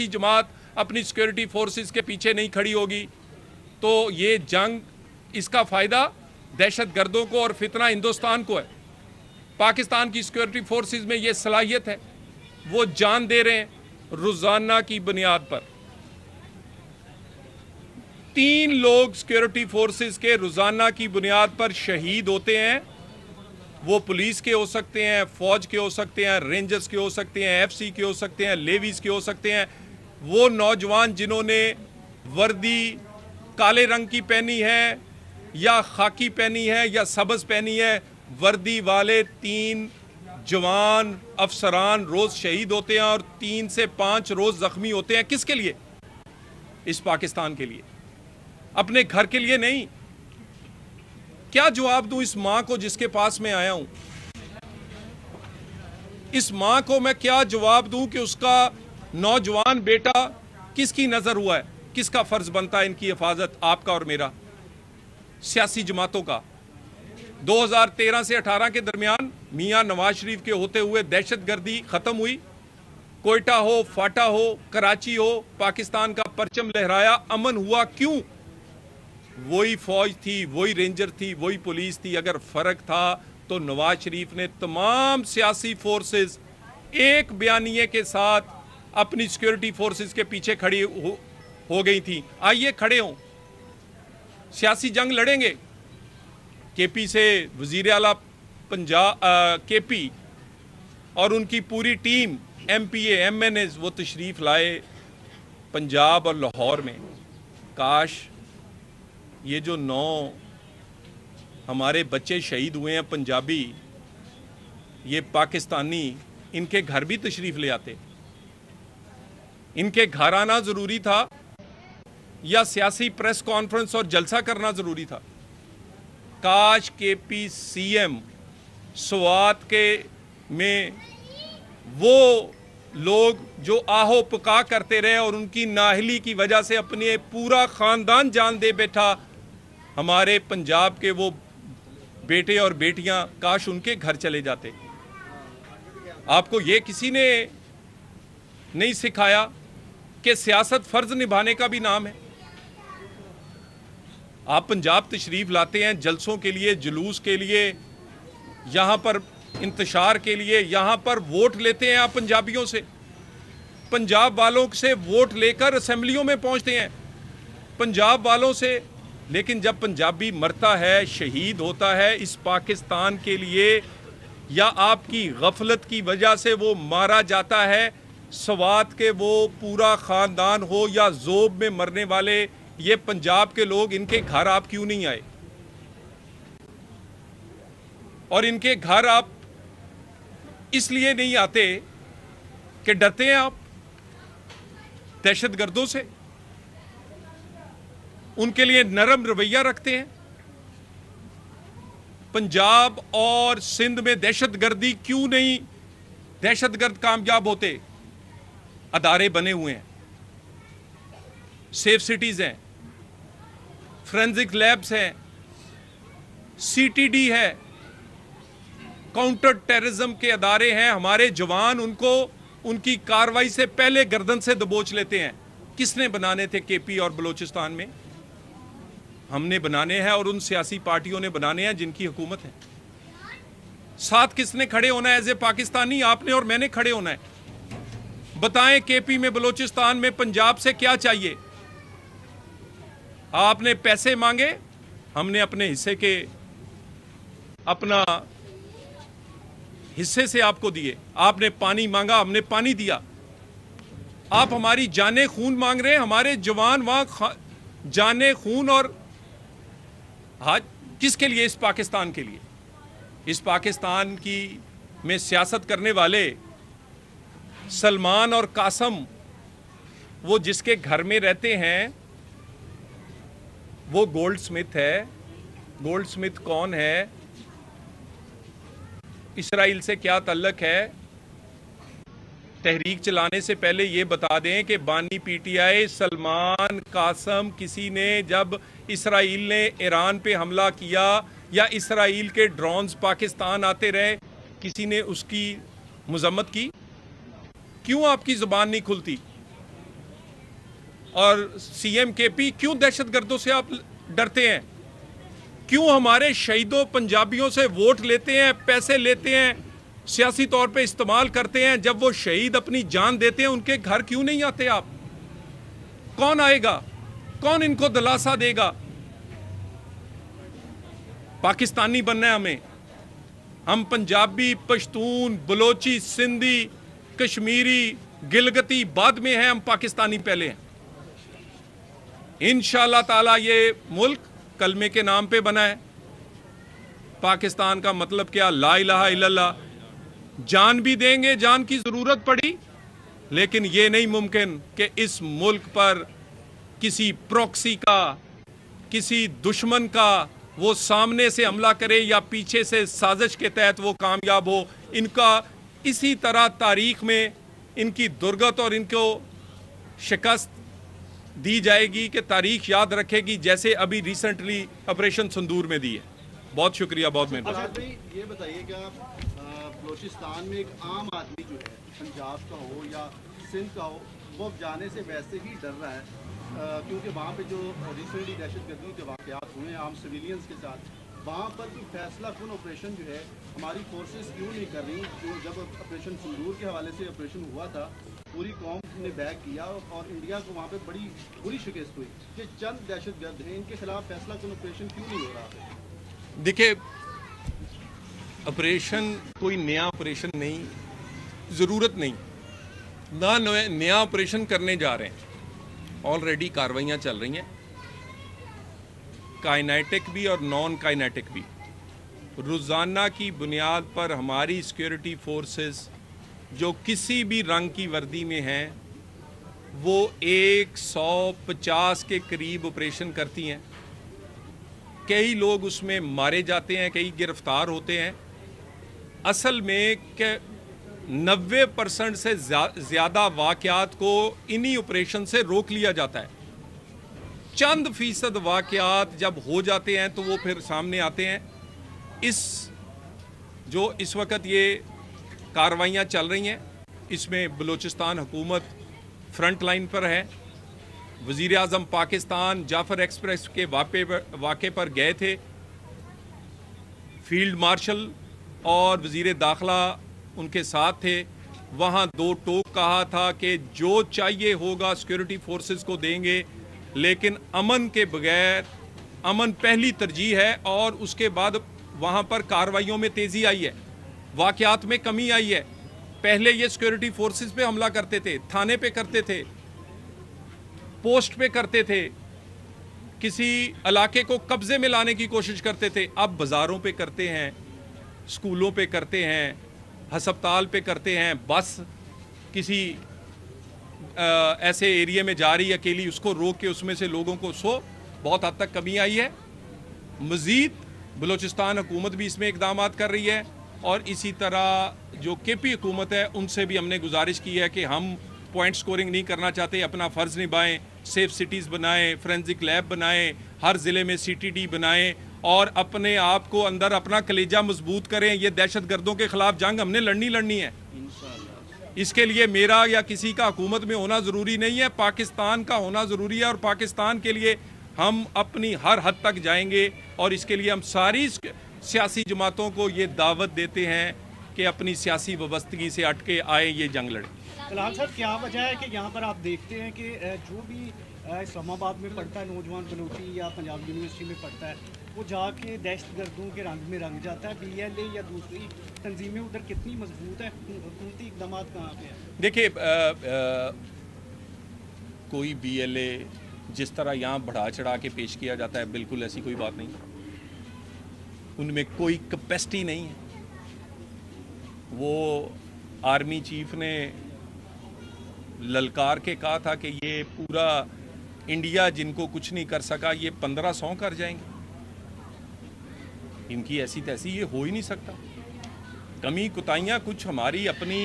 जमात अपनी security forces के पीछे नहीं खड़ी होगी तो ये जंग, इसका फ़ायदा दहशतगर्दों को और फितना हिंदुस्तान को है। पाकिस्तान की सिक्योरिटी फोर्सेस में ये सलाहियत है, वो जान दे रहे हैं। रोज़ाना की बुनियाद पर 3 लोग सिक्योरिटी फोर्सेस के रोज़ाना की बुनियाद पर शहीद होते हैं। वो पुलिस के हो सकते हैं, फौज के हो सकते हैं, रेंजर्स के हो सकते हैं, एफसी के हो सकते हैं, लेवीज के हो सकते हैं। वो नौजवान जिन्होंने वर्दी काले रंग की पहनी है या खाकी पहनी है या सब्ज़ पहनी है, वर्दी वाले 3 जवान अफसरान रोज़ शहीद होते हैं और 3 से 5 रोज़ ज़ख्मी होते हैं। किसके लिए? इस पाकिस्तान के लिए, अपने घर के लिए नहीं। क्या जवाब दूं इस मां को जिसके पास मैं आया हूं? इस मां को मैं क्या जवाब दूं कि उसका नौजवान बेटा किसकी नजर हुआ है? किसका फर्ज बनता है इनकी हिफाजत, आपका और मेरा? सियासी जमातों का। 2013 से 18 के दरमियान मियां नवाज शरीफ के होते हुए दहशतगर्दी खत्म हुई। कोयटा हो, फाटा हो, कराची हो, पाकिस्तान का परचम लहराया, अमन हुआ। क्यों? वही फौज थी, वही रेंजर थी, वही पुलिस थी। अगर फर्क था तो नवाज शरीफ ने तमाम सियासी फोर्सेस एक बयानिए के साथ अपनी सिक्योरिटी फोर्सेस के पीछे खड़ी हो गई थी। आइए खड़े हों, सियासी जंग लड़ेंगे। केपी से वजीर आला पंजाब केपी और उनकी पूरी टीम, एमपीए एमएनएस, वो तशरीफ लाए पंजाब और लाहौर में। काश ये जो 9 हमारे बच्चे शहीद हुए हैं पंजाबी, ये पाकिस्तानी, इनके घर भी तशरीफ ले आते। इनके घर आना जरूरी था या सियासी प्रेस कॉन्फ्रेंस और जलसा करना जरूरी था? काश केपी सीएम स्वात के में वो लोग जो आहो पुका करते रहे और उनकी नाहली की वजह से अपने पूरा खानदान जान दे बैठा, हमारे पंजाब के वो बेटे और बेटियां, काश उनके घर चले जाते। आपको ये किसी ने नहीं सिखाया कि सियासत फर्ज निभाने का भी नाम है? आप पंजाब तशरीफ लाते हैं जलसों के लिए, जुलूस के लिए, यहां पर इंतशार के लिए, यहां पर वोट लेते हैं आप पंजाबियों से, पंजाब वालों से वोट लेकर असेंबलियों में पहुंचते हैं पंजाब वालों से। लेकिन जब पंजाबी मरता है, शहीद होता है इस पाकिस्तान के लिए, या आपकी गफलत की वजह से वो मारा जाता है, स्वात के वो पूरा खानदान हो या जोब में मरने वाले ये पंजाब के लोग, इनके घर आप क्यों नहीं आए? और इनके घर आप इसलिए नहीं आते कि डरते हैं आप दहशतगर्दों से, उनके लिए नरम रवैया रखते हैं। पंजाब और सिंध में दहशतगर्दी क्यों नहीं, दहशतगर्द कामयाब होते? अदारे बने हुए हैं, सेफ सिटीज हैं, फोरेंसिक लैब्स हैं, सीटीडी है, काउंटर टेररिज्म के अदारे हैं। हमारे जवान उनको उनकी कार्रवाई से पहले गर्दन से दबोच लेते हैं। किसने बनाने थे केपी और बलोचिस्तान में? हमने बनाने हैं और उन सियासी पार्टियों ने बनाने हैं जिनकी हुकूमत है। साथ किसने खड़े होना है? एज ए पाकिस्तानी आपने और मैंने खड़े होना है। बताएं, केपी में, बलोचिस्तान में, पंजाब से क्या चाहिए? आपने पैसे मांगे, हमने अपने हिस्से के, अपना हिस्से से आपको दिए। आपने पानी मांगा, हमने पानी दिया। आप हमारी जाने खून मांग रहे हैं। हमारे जवान वहां जाने खून, और आज किसके लिए? इस पाकिस्तान के लिए। इस पाकिस्तान की में सियासत करने वाले सलमान और कासम, वो जिसके घर में रहते हैं वो गोल्डस्मिथ है। गोल्डस्मिथ कौन है? इसराइल से क्या ताल्लुक है? तहरीक चलाने से पहले ये बता दें कि बानी पीटीआई सलमान कासम, किसी ने जब इसराइल ने ईरान पे हमला किया या इसराइल के ड्रोन्स पाकिस्तान आते रहे, किसी ने उसकी मजम्मत की? क्यों आपकी जुबान नहीं खुलती? और सीएम केपी, क्यों दहशतगर्दों से आप डरते हैं? क्यों हमारे शहीदों पंजाबियों से वोट लेते हैं, पैसे लेते हैं, सियासी तौर पे इस्तेमाल करते हैं? जब वो शहीद अपनी जान देते हैं उनके घर क्यों नहीं आते आप? कौन आएगा? कौन इनको दिलासा देगा? पाकिस्तानी बनना है हमें। हम पंजाबी, पश्तून, बलोची, सिंधी, कश्मीरी, गिलगती बाद में हैं, हम पाकिस्तानी पहले हैं। इंशाअल्लाह ताला ये मुल्क कलमे के नाम पे बना है। पाकिस्तान का मतलब क्या? ला इलाहा इल्लल्लाह। जान भी देंगे, जान की जरूरत पड़ी, लेकिन ये नहीं मुमकिन कि इस मुल्क पर किसी प्रॉक्सी का, किसी दुश्मन का वो सामने से हमला करे या पीछे से साजिश के तहत वो कामयाब हो। इनका इसी तरह तारीख में इनकी दुर्गत और इनको शिकस्त दी जाएगी कि तारीख याद रखेगी, जैसे अभी रिसेंटली ऑपरेशन संदूर में दी है। बहुत शुक्रिया, बहुत मेहरबानी। ये बताइएगा, बलूचिस्तान में एक आम आदमी जो है, पंजाब का हो या सिंध का हो, वो जाने से वैसे ही डर रहा है, क्योंकि वहाँ पे जो रिसेंटली दहशतगर्दी के वाक़यात हुए हैं आम सिविलियंस के साथ, वहाँ पर कोई फैसला कुन ऑपरेशन जो है हमारी फोर्सेस क्यों नहीं कर रही? जो जब ऑपरेशन संदूर के हवाले से ऑपरेशन हुआ था, पूरी कौम ने बैक किया और इंडिया को वहाँ पे बड़ी बुरी शिकस्त हुई। ये चंद दहशतगर्द हैं, इनके खिलाफ फैसला कुन ऑपरेशन क्यों नहीं हो रहा? देखिए, ऑपरेशन कोई नया ऑपरेशन नहीं, ज़रूरत नहीं, ना नया ऑपरेशन करने जा रहे हैं। ऑलरेडी कार्रवाइयाँ चल रही हैं, काइनेटिक भी और नॉन काइनेटिक भी। रोज़ाना की बुनियाद पर हमारी सिक्योरिटी फोर्सेस जो किसी भी रंग की वर्दी में हैं, वो 150 के करीब ऑपरेशन करती हैं। कई लोग उसमें मारे जाते हैं, कई गिरफ्तार होते हैं। असल में 90% से ज़्यादा वाक़यात को इन्हीं ऑपरेशन से रोक लिया जाता है। चंद फीसद वाक़यात जब हो जाते हैं तो वो फिर सामने आते हैं। इस वक्त ये कार्रवाइयाँ चल रही हैं, इसमें बलूचिस्तान हुकूमत फ्रंट लाइन पर है। वज़ीर आज़म पाकिस्तान जाफ़र एक्सप्रेस के वाक़े पर गए थे। फील्ड मार्शल और वज़ीर दाखिला उनके साथ थे। वहाँ दो टोक कहा था कि जो चाहिए होगा सिक्योरिटी फोर्सेस को देंगे, लेकिन अमन के बगैर, अमन पहली तरजीह है। और उसके बाद वहाँ पर कार्रवाइयों में तेज़ी आई है, वाक़यात में कमी आई है। पहले ये सिक्योरिटी फोर्सेस पे हमला करते थे, थाने पे करते थे, पोस्ट पे करते थे, किसी इलाके को कब्जे में लाने की कोशिश करते थे। अब बाज़ारों पे करते हैं, स्कूलों पे करते हैं, हस्पताल पे करते हैं। बस किसी ऐसे एरिया में जा रही है अकेली, उसको रोक के उसमें से लोगों को बहुत हद तक कमी आई है। मज़ीद बलूचिस्तान हुकूमत भी इसमें इक़दाम कर रही है, और इसी तरह जो केपी हुकूमत है उनसे भी हमने गुजारिश की है कि हम पॉइंट स्कोरिंग नहीं करना चाहते, अपना फ़र्ज़ निभाएं, सेफ सिटीज़ बनाएं, फोरेंसिक लैब बनाएं, हर ज़िले में CTD बनाएं और अपने आप को अंदर अपना कलेजा मजबूत करें। ये दहशतगर्दों के ख़िलाफ़ जंग हमने लड़नी है। इसके लिए मेरा या किसी का हुकूमत में होना ज़रूरी नहीं है, पाकिस्तान का होना ज़रूरी है। और पाकिस्तान के लिए हम अपनी हर हद तक जाएंगे, और इसके लिए हम सारी सियासी जमातों को ये दावत देते हैं कि अपनी सियासी वाबस्तगी से अटके आए, ये जंग लड़ें। फिलहाल सर, क्या वजह है कि यहाँ पर आप देखते हैं कि जो भी इस्लामाबाद में पढ़ता है नौजवान बलूची या पंजाब यूनिवर्सिटी में पढ़ता है, वो जाके दहशतगर्दों के रंग में रंग जाता है। BLA या दूसरी तंजीमें उधर कितनी मजबूत है, हुकूमती इक़दाम कहाँ पे है? देखिए, कोई BLA जिस तरह यहाँ बढ़ा चढ़ा के पेश किया जाता है, बिल्कुल ऐसी कोई बात नहीं। उनमें कोई कैपेसिटी नहीं है। वो आर्मी चीफ ने ललकार के कहा था कि ये पूरा इंडिया जिनको कुछ नहीं कर सका, ये 1500 कर जाएंगे। इनकी ऐसी तैसी ये हो ही नहीं सकता। कमी कुताइयाँ कुछ हमारी अपनी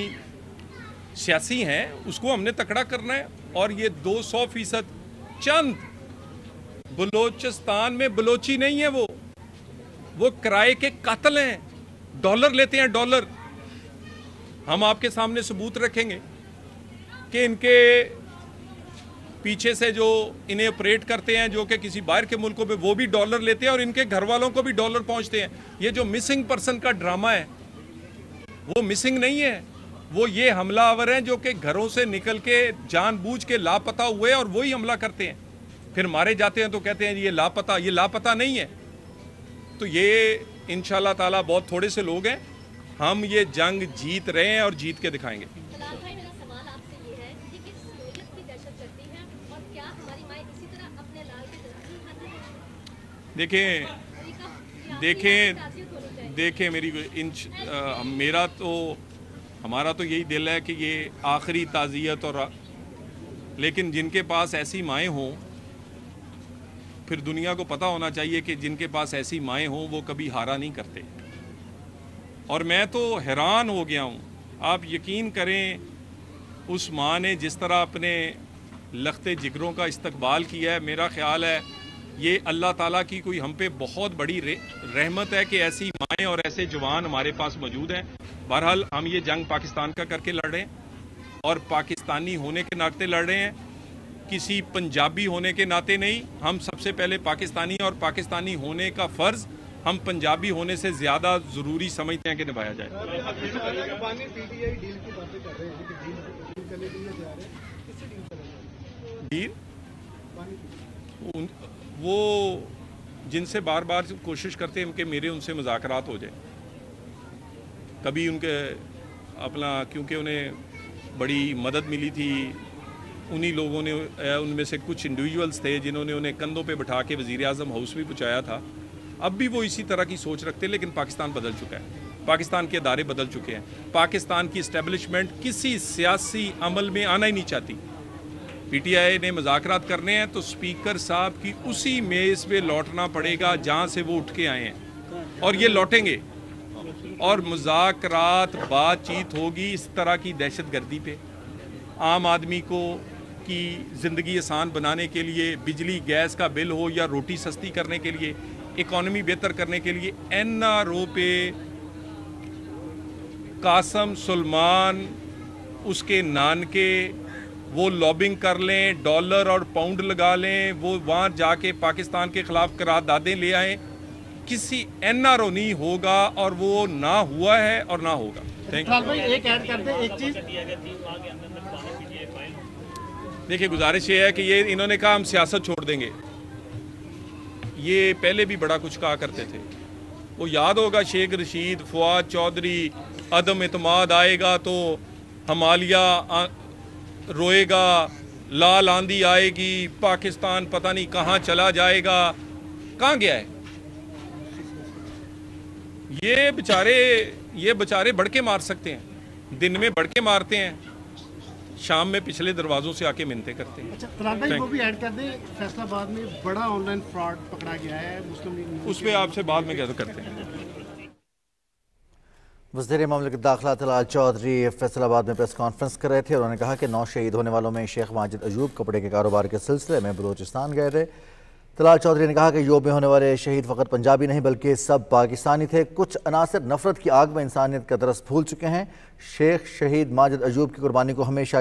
सियासी हैं, उसको हमने तकड़ा करना है। और ये 200% चंद बलूचिस्तान में बलोची नहीं है, वो किराए के कातिल हैं, डॉलर लेते हैं, डॉलर। हम आपके सामने सबूत रखेंगे कि इनके पीछे से जो इन्हें ऑपरेट करते हैं, जो कि किसी बाहर के मुल्कों में, वो भी डॉलर लेते हैं और इनके घर वालों को भी डॉलर पहुंचते हैं। ये जो मिसिंग पर्सन का ड्रामा है वो मिसिंग नहीं है, वो ये हमलावर हैं जो कि घरों से निकल के जानबूझ के लापता हुए और वही हमला करते हैं, फिर मारे जाते हैं तो कहते हैं ये लापता नहीं है। तो ये इंशाल्लाह ताला बहुत थोड़े से लोग हैं, हम ये जंग जीत रहे हैं और जीत के दिखाएंगे। देखें मेरा तो हमारा तो यही दिल है कि ये आखिरी ताज़ियत लेकिन जिनके पास ऐसी माएँ हों, फिर दुनिया को पता होना चाहिए कि जिनके पास ऐसी माएँ हों वो कभी हारा नहीं करते। और मैं तो हैरान हो गया हूँ, आप यकीन करें उस माँ ने जिस तरह अपने लख्ते जिगरों का इस्तकबाल किया है, मेरा ख्याल है ये अल्लाह ताला की कोई हम पे बहुत बड़ी रहमत है कि ऐसी माएँ और ऐसे जवान हमारे पास मौजूद हैं। बहरहाल हम ये जंग पाकिस्तान का करके लड़ रहे हैं और पाकिस्तानी होने के नाते लड़ रहे हैं, किसी पंजाबी होने के नाते नहीं। हम सबसे पहले पाकिस्तानी, और पाकिस्तानी होने का फ़र्ज़ हम पंजाबी होने से ज़्यादा ज़रूरी समझते हैं कि निभाया जाए। डील वो जिनसे बार बार कोशिश करते हैं कि मेरे उनसे मुज़ाकरात हो जाए, कभी उनके अपना, क्योंकि उन्हें बड़ी मदद मिली थी, उन्हीं लोगों ने, उनमें से कुछ इंडिविजुअल्स थे जिन्होंने उन्हें कंधों पे बिठा के वज़ीर आज़म हाउस भी पहुँचाया था। अब भी वो इसी तरह की सोच रखते हैं, लेकिन पाकिस्तान बदल चुका है, पाकिस्तान के अदारे बदल चुके हैं, पाकिस्तान की इस्टेब्लिशमेंट किसी सियासी अमल में आना ही नहीं चाहती। पीटीआई ने मुज़ाकरात करने हैं तो स्पीकर साहब की उसी मेज़ पे लौटना पड़ेगा जहां से वो उठ के आए हैं, और ये लौटेंगे और मुज़ाकरात बातचीत होगी इस तरह की दहशतगर्दी पे। आम आदमी को की ज़िंदगी आसान बनाने के लिए, बिजली गैस का बिल हो या रोटी सस्ती करने के लिए, इकॉनमी बेहतर करने के लिए, NRO पे कासम सुलेमान उसके नानके वो लॉबिंग कर लें, डॉलर और पाउंड लगा लें, वो वहाँ जाके पाकिस्तान के ख़िलाफ़ करारदादें ले आएँ, किसी NRO नहीं होगा और वो ना हुआ है और ना होगा। Thank you. एक ऐड कर दें, एक चीज़ देखिए, गुजारिश ये है कि ये इन्होंने कहा हम सियासत छोड़ देंगे, ये पहले भी बड़ा कुछ कहा करते थे। वो याद होगा शेख रशीद, फवाद चौधरी, अदम इतमाद आएगा तो हिमालय रोएगा, लाल आंधी आएगी, पाकिस्तान पता नहीं कहाँ चला जाएगा। कहाँ गया है ये बेचारे बढ़ के मार सकते हैं, दिन में बढ़ के मारते हैं, शाम में पिछले दरवाजों से आके मिन्नतें करते हैं। अच्छा, तलाल भाई वो भी ऐड कर दें, फैसलाबाद में बड़ा ऑनलाइन फ्रॉड पकड़ा गया है, मुस्लिम लीग उस पर आपसे बाद में क्या करते हैं। वज़ीर ममलिकत दाखिला तलाल चौधरी फैसलाबाद में प्रेस कॉन्फ्रेंस कर रहे थे। उन्होंने कहा कि 9 शहीद होने वालों में शेख माजिद अयूब कपड़े के कारोबार के सिलसिले में बलूचिस्तान गए थे। तलाल चौधरी ने कहा कि यूब में होने वाले शहीद फ़कत पंजाबी नहीं बल्कि सब पाकिस्तानी थे। कुछ अनासर नफरत की आग में इंसानियत का दरस भूल चुके हैं। शेख शहीद माजिद अयूब की कुर्बानी को हमेशा